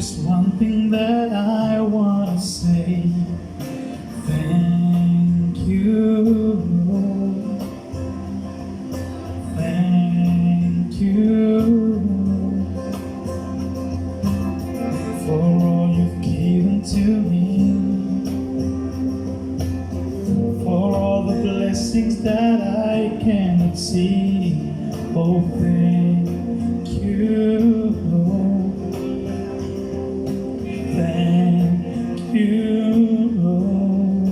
just one thing that I want to say. Thank you, Lord. Thank you for all you've given to me, for all the blessings that I cannot see. Oh, thank you, Lord. Thank you, Lord.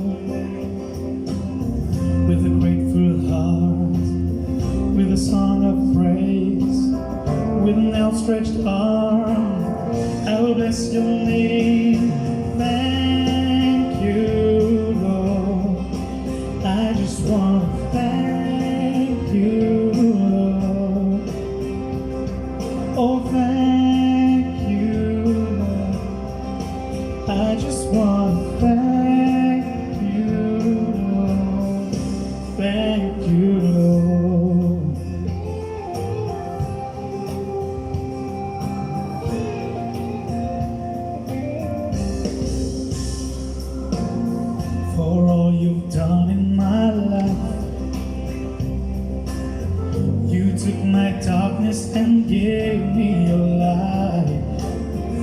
With a grateful heart, with a song of praise, with an outstretched arm, I will bless your name. Thank you, Lord. I just want to thank you, Lord. Oh, thank you, Lord. I just want to thank you, Lord. Thank you, Lord. For all you've done in my life. You took my darkness and gave me your light.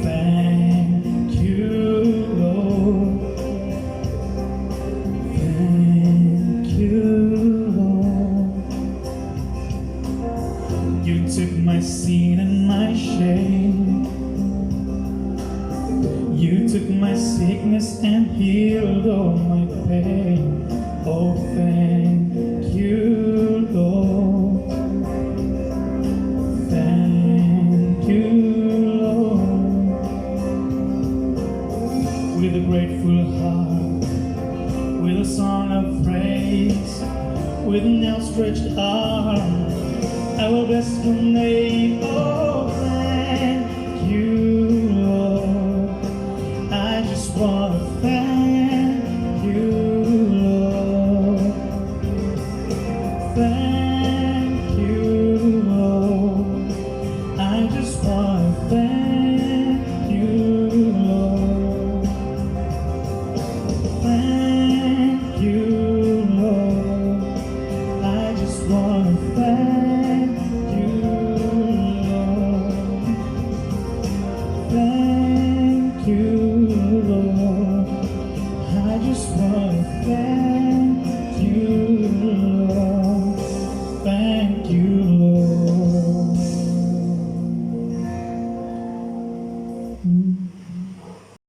Thank you, Lord. Thank you, Lord. You took my sin and my shame. You took my sickness and healed all my pain. Oh, thank you, Lord. Thank you, Lord. With a grateful heart, with a song of praise, with an outstretched arm, I will bless your name. Oh, thank you, Lord. I just want to thank you, Lord. Thank you, Lord. I just want to thank you, Lord. Thank you, Lord. I just want to thank